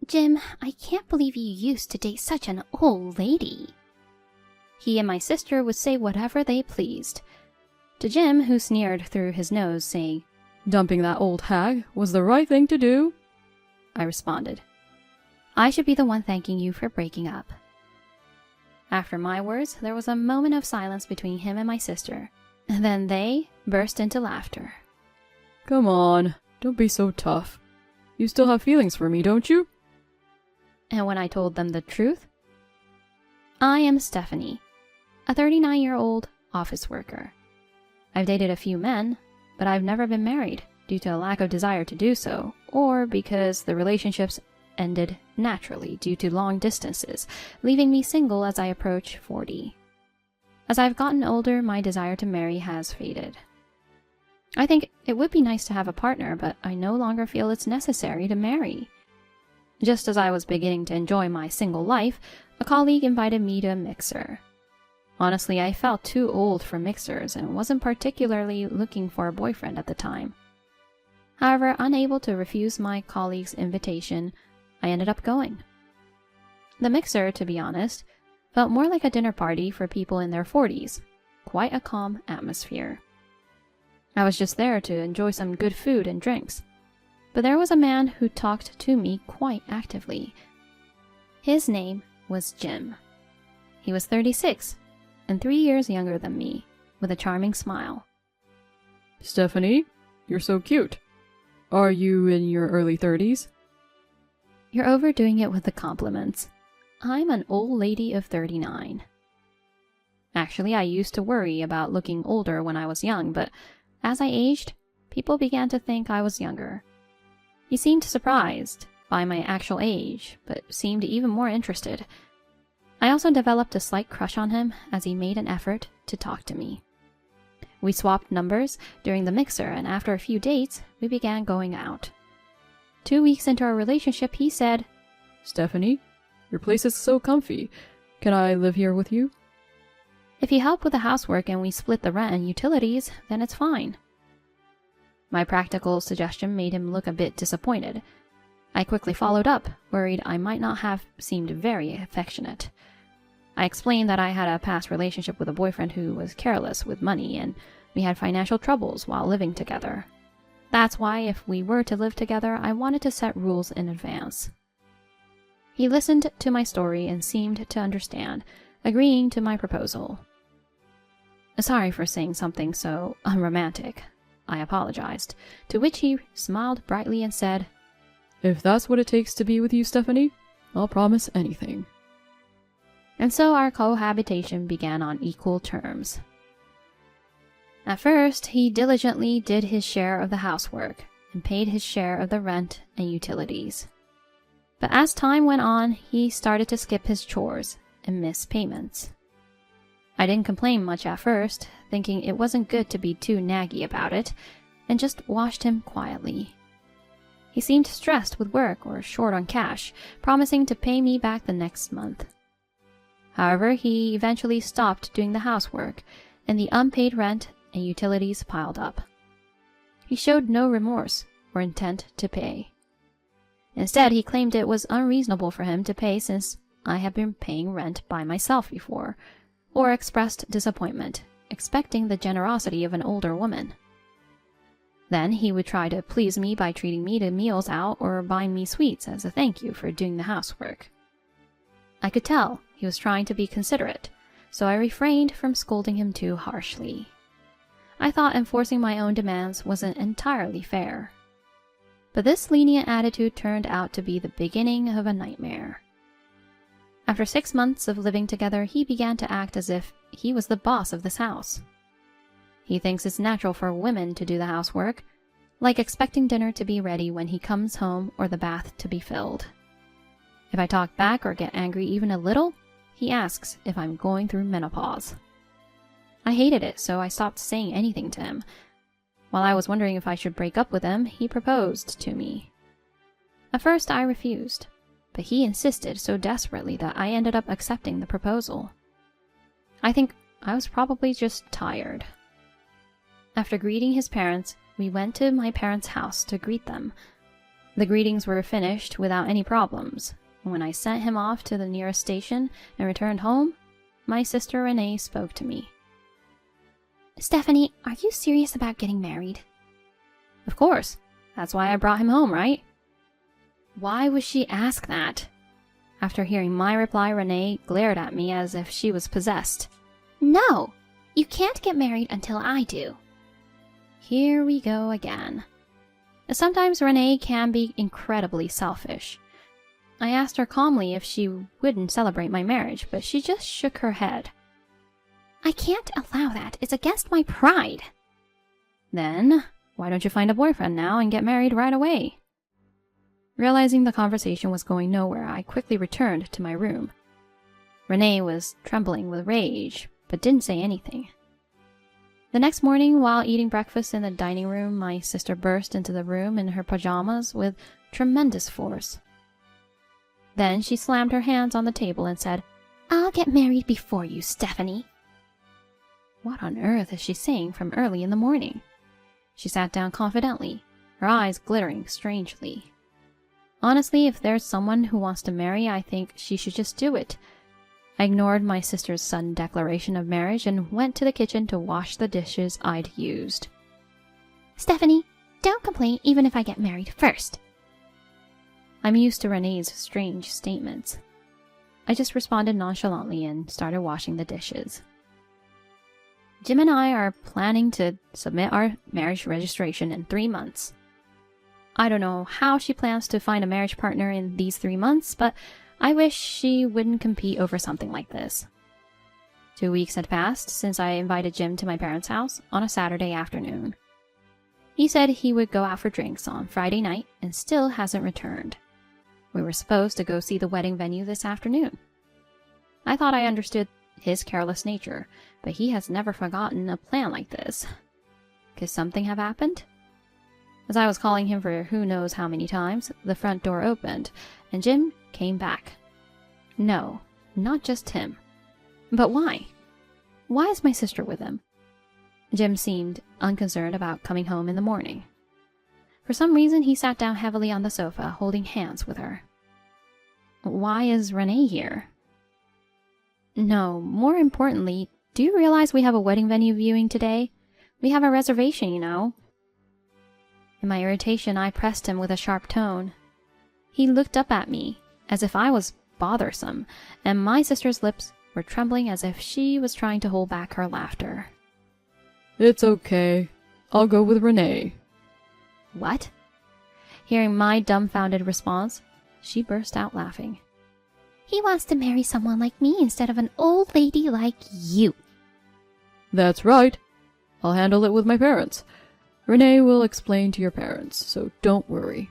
Jim, I can't believe you used to date such an old lady. He and my sister would say whatever they pleased. To Jim, who sneered through his nose, saying, "Dumping that old hag was the right thing to do," I responded, "I should be the one thanking you for breaking up." After my words, there was a moment of silence between him and my sister, and then they burst into laughter. "Come on, don't be so tough. You still have feelings for me, don't you?" And when I told them the truth, I am Stephanie, a 39-year-old office worker. I've dated a few men, but I've never been married due to a lack of desire to do so, or because the relationships ended naturally due to long distances, leaving me single as I approach 40. As I've gotten older, my desire to marry has faded. I think it would be nice to have a partner, but I no longer feel it's necessary to marry. Just as I was beginning to enjoy my single life, a colleague invited me to a mixer. Honestly, I felt too old for mixers and wasn't particularly looking for a boyfriend at the time. However, unable to refuse my colleague's invitation, I ended up going. The mixer, to be honest, felt more like a dinner party for people in their 40s, quite a calm atmosphere. I was just there to enjoy some good food and drinks, but there was a man who talked to me quite actively. His name was Jim. He was 36 and 3 years younger than me, with a charming smile. "Stephanie, you're so cute. Are you in your early 30s? You're overdoing it with the compliments. I'm an old lady of 39. Actually, I used to worry about looking older when I was young, but as I aged, people began to think I was younger. He seemed surprised by my actual age, but seemed even more interested. I also developed a slight crush on him as he made an effort to talk to me. We swapped numbers during the mixer, and after a few dates, we began going out. 2 weeks into our relationship, he said, "Stephanie, your place is so comfy. Can I live here with you?" "If you help with the housework and we split the rent and utilities, then it's fine." My practical suggestion made him look a bit disappointed. I quickly followed up, worried I might not have seemed very affectionate. I explained that I had a past relationship with a boyfriend who was careless with money, and we had financial troubles while living together. That's why, if we were to live together, I wanted to set rules in advance. He listened to my story and seemed to understand, agreeing to my proposal. "Sorry for saying something so unromantic," I apologized, to which he smiled brightly and said, "If that's what it takes to be with you, Stephanie, I'll promise anything." And so our cohabitation began on equal terms. At first, he diligently did his share of the housework and paid his share of the rent and utilities. But as time went on, he started to skip his chores and miss payments. I didn't complain much at first, thinking it wasn't good to be too naggy about it, and just watched him quietly. He seemed stressed with work or short on cash, promising to pay me back the next month. However, he eventually stopped doing the housework, and the unpaid rent and utilities piled up. He showed no remorse or intent to pay. Instead, he claimed it was unreasonable for him to pay since I had been paying rent by myself before, or expressed disappointment, expecting the generosity of an older woman. Then he would try to please me by treating me to meals out or buying me sweets as a thank you for doing the housework. I could tell he was trying to be considerate, so I refrained from scolding him too harshly. I thought enforcing my own demands wasn't entirely fair. But this lenient attitude turned out to be the beginning of a nightmare. After 6 months of living together, he began to act as if he was the boss of this house. He thinks it's natural for women to do the housework, like expecting dinner to be ready when he comes home or the bath to be filled. If I talk back or get angry even a little, he asks if I'm going through menopause. I hated it, so I stopped saying anything to him. While I was wondering if I should break up with him, he proposed to me. At first, I refused, but he insisted so desperately that I ended up accepting the proposal. I think I was probably just tired. After greeting his parents, we went to my parents' house to greet them. The greetings were finished without any problems. When I sent him off to the nearest station and returned home, my sister Renee spoke to me. Stephanie, are you serious about getting married? Of course. That's why I brought him home, right? Why would she ask that? After hearing my reply, Renee glared at me as if she was possessed. No! You can't get married until I do. Here we go again. Sometimes Renee can be incredibly selfish. I asked her calmly if she wouldn't celebrate my marriage, but she just shook her head. I can't allow that. It's against my pride. Then, why don't you find a boyfriend now and get married right away? Realizing the conversation was going nowhere, I quickly returned to my room. Renee was trembling with rage, but didn't say anything. The next morning, while eating breakfast in the dining room, my sister burst into the room in her pajamas with tremendous force. Then she slammed her hands on the table and said, I'll get married before you, Stephanie. What on earth is she saying from early in the morning? She sat down confidently, her eyes glittering strangely. Honestly, if there's someone who wants to marry, I think she should just do it. I ignored my sister's sudden declaration of marriage and went to the kitchen to wash the dishes I'd used. Stephanie, don't complain even if I get married first. I'm used to Renee's strange statements. I just responded nonchalantly and started washing the dishes. Jim and I are planning to submit our marriage registration in 3 months. I don't know how she plans to find a marriage partner in these 3 months, but I wish she wouldn't compete over something like this. 2 weeks had passed since I invited Jim to my parents' house on a Saturday afternoon. He said he would go out for drinks on Friday night and still hasn't returned. We were supposed to go see the wedding venue this afternoon. I thought I understood his careless nature, but he has never forgotten a plan like this. Could something have happened? As I was calling him for who knows how many times, the front door opened, and Jim came back. No, not just him. But why? Why is my sister with him? Jim seemed unconcerned about coming home in the morning. For some reason, he sat down heavily on the sofa, holding hands with her. Why is Renee here? No, more importantly, do you realize we have a wedding venue viewing today? We have a reservation, you know. In my irritation, I pressed him with a sharp tone. He looked up at me, as if I was bothersome, and my sister's lips were trembling as if she was trying to hold back her laughter. It's okay. I'll go with Renee. What? Hearing my dumbfounded response, she burst out laughing. He wants to marry someone like me instead of an old lady like you. That's right. I'll handle it with my parents. Renee will explain to your parents, so don't worry.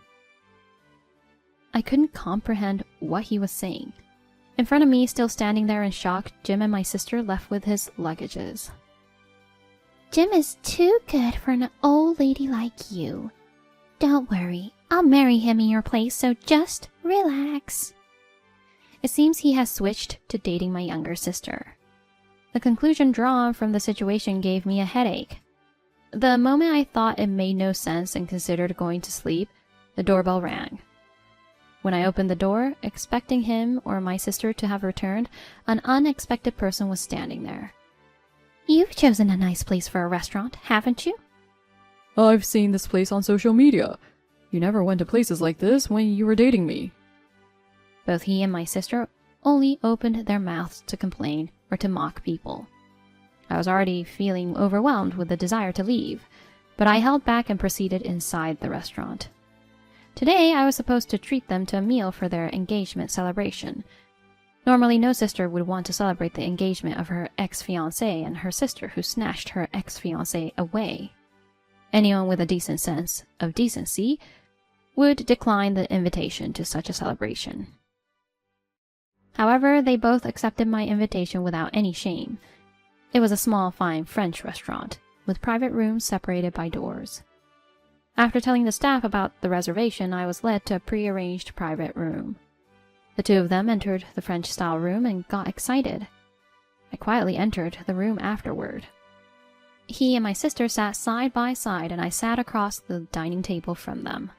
I couldn't comprehend what he was saying. In front of me, still standing there in shock, Jim and my sister left with his luggages. Jim is too good for an old lady like you. Don't worry, I'll marry him in your place, so just relax. It seems he has switched to dating my younger sister. The conclusion drawn from the situation gave me a headache. The moment I thought it made no sense and considered going to sleep, the doorbell rang. When I opened the door, expecting him or my sister to have returned, an unexpected person was standing there. You've chosen a nice place for a restaurant, haven't you? I've seen this place on social media. You never went to places like this when you were dating me. Both he and my sister only opened their mouths to complain or to mock people. I was already feeling overwhelmed with the desire to leave, but I held back and proceeded inside the restaurant. Today, I was supposed to treat them to a meal for their engagement celebration. Normally, no sister would want to celebrate the engagement of her ex-fiancé and her sister who snatched her ex-fiancé away. Anyone with a decent sense of decency would decline the invitation to such a celebration. However, they both accepted my invitation without any shame. It was a small, fine French restaurant, with private rooms separated by doors. After telling the staff about the reservation, I was led to a pre-arranged private room. The two of them entered the French-style room and got excited. I quietly entered the room afterward. He and my sister sat side by side, and I sat across the dining table from them.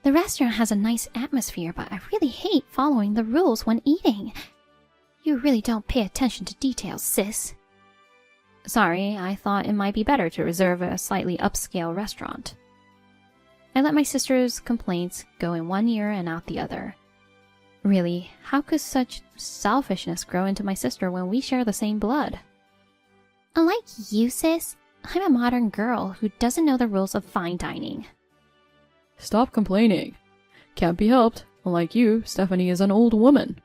The restaurant has a nice atmosphere, but I really hate following the rules when eating. You really don't pay attention to details, sis. Sorry, I thought it might be better to reserve a slightly upscale restaurant. I let my sister's complaints go in one ear and out the other. Really, how could such selfishness grow into my sister when we share the same blood? Unlike you, sis, I'm a modern girl who doesn't know the rules of fine dining. Stop complaining. Can't be helped. Unlike you, Stephanie is an old woman.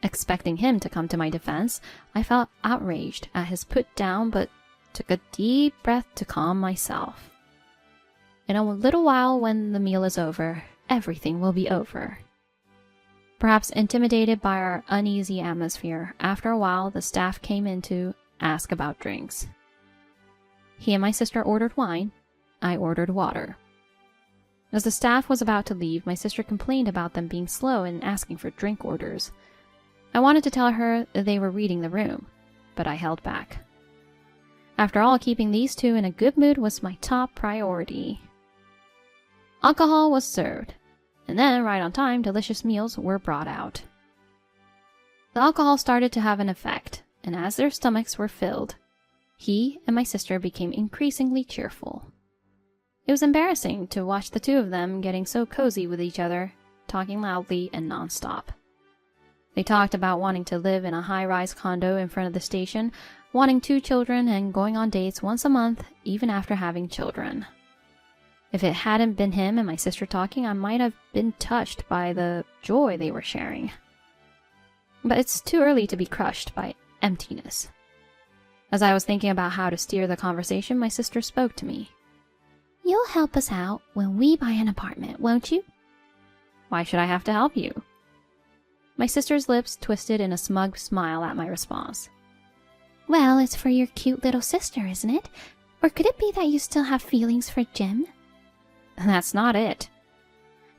Expecting him to come to my defense, I felt outraged at his put down but took a deep breath to calm myself. In a little while, when the meal is over, everything will be over. Perhaps intimidated by our uneasy atmosphere, after a while the staff came in to ask about drinks. He and my sister ordered wine. I ordered water. As the staff was about to leave, my sister complained about them being slow in asking for drink orders. I wanted to tell her that they were reading the room, but I held back. After all, keeping these two in a good mood was my top priority. Alcohol was served, and then, right on time, delicious meals were brought out. The alcohol started to have an effect, and as their stomachs were filled, he and my sister became increasingly cheerful. It was embarrassing to watch the two of them getting so cozy with each other, talking loudly and nonstop. They talked about wanting to live in a high-rise condo in front of the station, wanting 2 children, and going on dates once a month, even after having children. If it hadn't been him and my sister talking, I might have been touched by the joy they were sharing. But it's too early to be crushed by emptiness. As I was thinking about how to steer the conversation, my sister spoke to me. You'll help us out when we buy an apartment, won't you? Why should I have to help you? My sister's lips twisted in a smug smile at my response. Well, it's for your cute little sister, isn't it? Or could it be that you still have feelings for Jim? That's not it.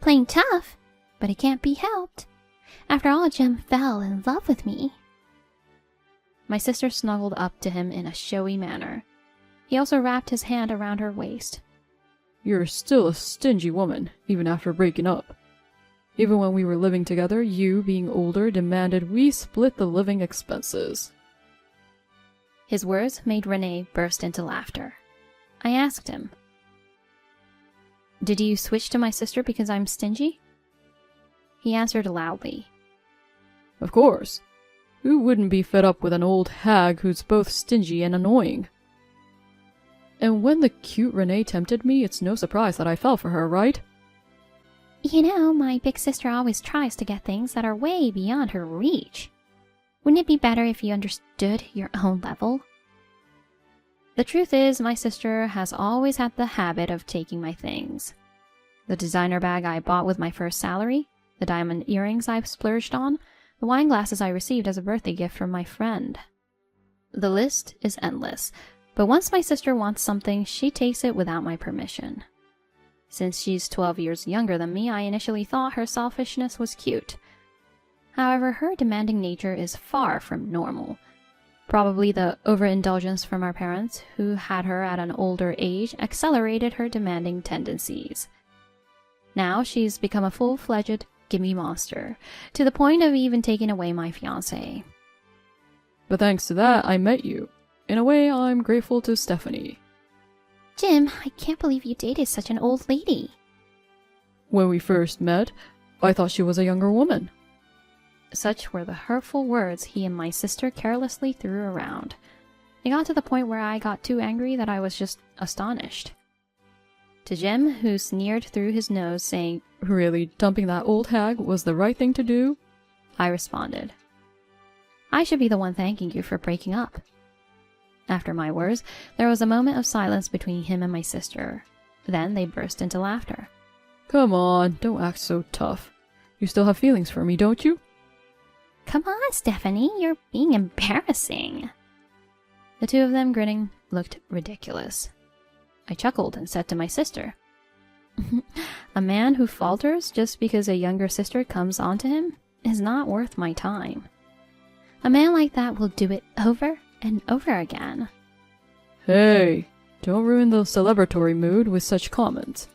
Plain tough, but it can't be helped. After all, Jim fell in love with me. My sister snuggled up to him in a showy manner. He also wrapped his hand around her waist. You're still a stingy woman, even after breaking up. Even when we were living together, you, being older, demanded we split the living expenses. His words made Renee burst into laughter. I asked him, "Did you switch to my sister because I'm stingy?" He answered loudly, Of course. Who wouldn't be fed up with an old hag who's both stingy and annoying? And when the cute Renee tempted me, it's no surprise that I fell for her, right? You know, my big sister always tries to get things that are way beyond her reach. Wouldn't it be better if you understood your own level? The truth is, my sister has always had the habit of taking my things. The designer bag I bought with my first salary, the diamond earrings I've splurged on, the wine glasses I received as a birthday gift from my friend. The list is endless, but once my sister wants something, she takes it without my permission. Since she's 12 years younger than me, I initially thought her selfishness was cute. However, her demanding nature is far from normal. Probably the overindulgence from our parents, who had her at an older age, accelerated her demanding tendencies. Now she's become a full-fledged gimme monster, to the point of even taking away my fiancé. But thanks to that, I met you. In a way, I'm grateful to Stephanie. Jim, I can't believe you dated such an old lady. When we first met, I thought she was a younger woman. Such were the hurtful words he and my sister carelessly threw around. It got to the point where I got too angry that I was just astonished. To Jim, who sneered through his nose, saying, Really, dumping that old hag was the right thing to do? I responded, I should be the one thanking you for breaking up. After my words, there was a moment of silence between him and my sister. Then they burst into laughter. Come on, don't act so tough. You still have feelings for me, don't you? Come on, Stephanie, you're being embarrassing. The two of them, grinning, looked ridiculous. I chuckled and said to my sister, A man who falters just because a younger sister comes onto him is not worth my time. A man like that will do it over and over again. Hey, don't ruin the celebratory mood with such comments.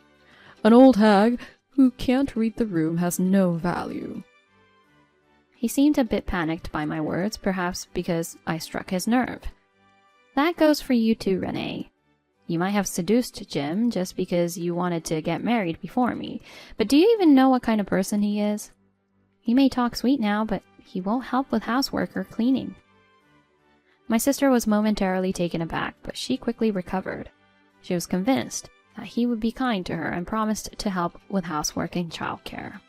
An old hag who can't read the room has no value. He seemed a bit panicked by my words, perhaps because I struck his nerve. That goes for you too, Renee. You might have seduced Jim just because you wanted to get married before me, but do you even know what kind of person he is? He may talk sweet now, but he won't help with housework or cleaning. My sister was momentarily taken aback, but she quickly recovered. She was convinced that he would be kind to her and promised to help with housework and childcare.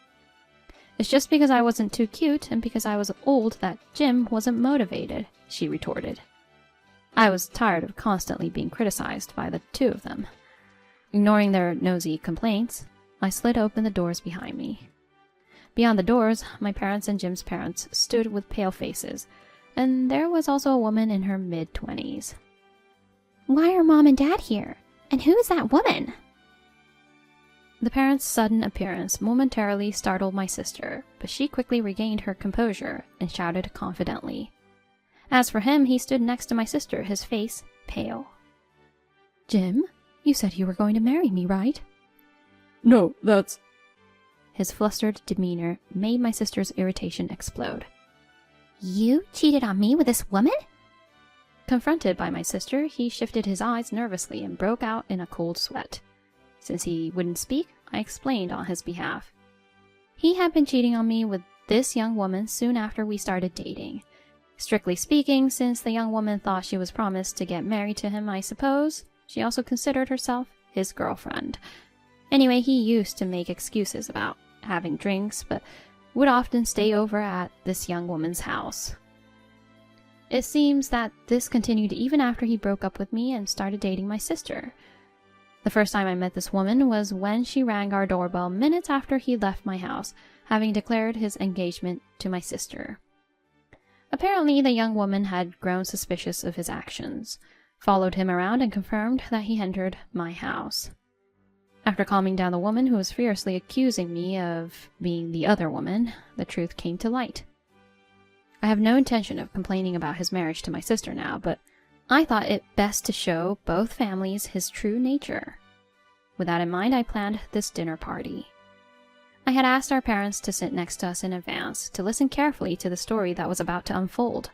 It's just because I wasn't too cute and because I was old that Jim wasn't motivated, she retorted. I was tired of constantly being criticized by the two of them. Ignoring their nosy complaints, I slid open the doors behind me. Beyond the doors, my parents and Jim's parents stood with pale faces, and there was also a woman in her mid-20s. Why are Mom and Dad here? And who is that woman? The parents' sudden appearance momentarily startled my sister, but she quickly regained her composure and shouted confidently. As for him, he stood next to my sister, his face pale. Jim, you said you were going to marry me, right? No, that's... His flustered demeanor made my sister's irritation explode. You cheated on me with this woman? Confronted by my sister, he shifted his eyes nervously and broke out in a cold sweat. Since he wouldn't speak, I explained on his behalf. He had been cheating on me with this young woman soon after we started dating. Strictly speaking, since the young woman thought she was promised to get married to him, I suppose, she also considered herself his girlfriend. Anyway, he used to make excuses about having drinks, but would often stay over at this young woman's house. It seems that this continued even after he broke up with me and started dating my sister. The first time I met this woman was when she rang our doorbell minutes after he left my house, having declared his engagement to my sister. Apparently, the young woman had grown suspicious of his actions, followed him around, and confirmed that he entered my house. After calming down the woman who was fiercely accusing me of being the other woman, the truth came to light. I have no intention of complaining about his marriage to my sister now, but I thought it best to show both families his true nature. With that in mind, I planned this dinner party. I had asked our parents to sit next to us in advance, to listen carefully to the story that was about to unfold.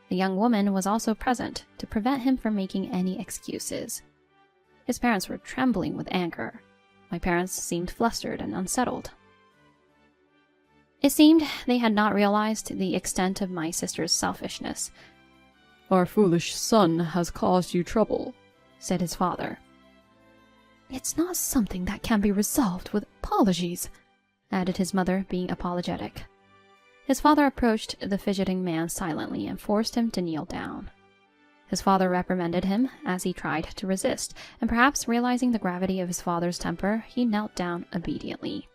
The young woman was also present, to prevent him from making any excuses. His parents were trembling with anger. My parents seemed flustered and unsettled. It seemed they had not realized the extent of my sister's selfishness. Our foolish son has caused you trouble, said his father. It's not something that can be resolved with apologies, added his mother, being apologetic. His father approached the fidgeting man silently and forced him to kneel down. His father reprimanded him as he tried to resist, and perhaps realizing the gravity of his father's temper, he knelt down obediently.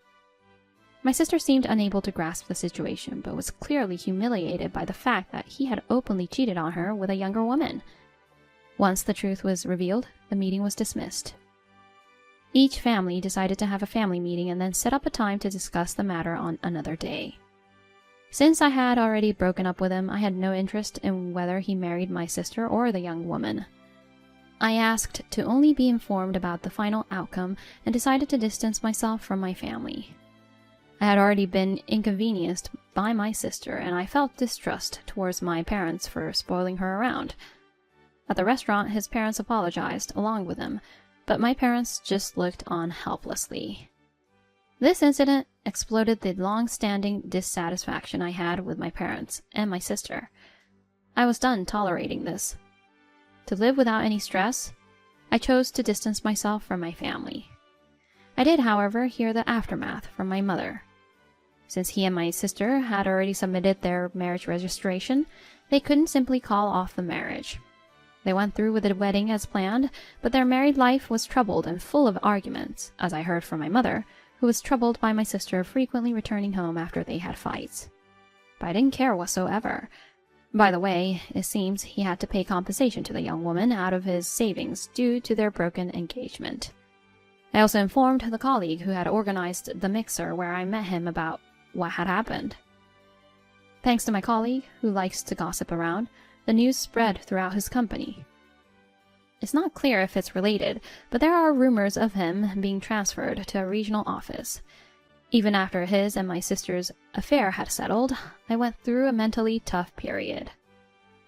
My sister seemed unable to grasp the situation, but was clearly humiliated by the fact that he had openly cheated on her with a younger woman. Once the truth was revealed, the meeting was dismissed. Each family decided to have a family meeting and then set up a time to discuss the matter on another day. Since I had already broken up with him, I had no interest in whether he married my sister or the young woman. I asked to only be informed about the final outcome and decided to distance myself from my family. I had already been inconvenienced by my sister, and I felt distrust towards my parents for spoiling her around. At the restaurant, his parents apologized along with him, but my parents just looked on helplessly. This incident exploded the long-standing dissatisfaction I had with my parents and my sister. I was done tolerating this. To live without any stress, I chose to distance myself from my family. I did, however, hear the aftermath from my mother. Since he and my sister had already submitted their marriage registration, they couldn't simply call off the marriage. They went through with the wedding as planned, but their married life was troubled and full of arguments, as I heard from my mother, who was troubled by my sister frequently returning home after they had fights. But I didn't care whatsoever. By the way, it seems he had to pay compensation to the young woman out of his savings due to their broken engagement. I also informed the colleague who had organized the mixer where I met him about what had happened. Thanks to my colleague, who likes to gossip around, the news spread throughout his company. It's not clear if it's related, but there are rumors of him being transferred to a regional office. Even after his and my sister's affair had settled, I went through a mentally tough period.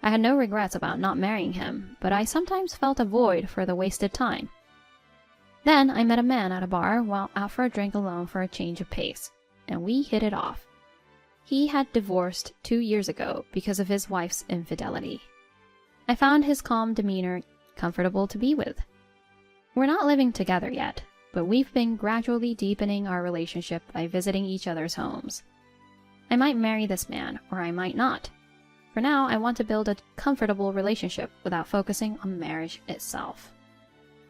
I had no regrets about not marrying him, but I sometimes felt a void for the wasted time. Then I met a man at a bar while out for a drink alone for a change of pace, and we hit it off. He had divorced 2 years ago because of his wife's infidelity. I found his calm demeanor comfortable to be with. We're not living together yet, but we've been gradually deepening our relationship by visiting each other's homes. I might marry this man, or I might not. For now, I want to build a comfortable relationship without focusing on marriage itself.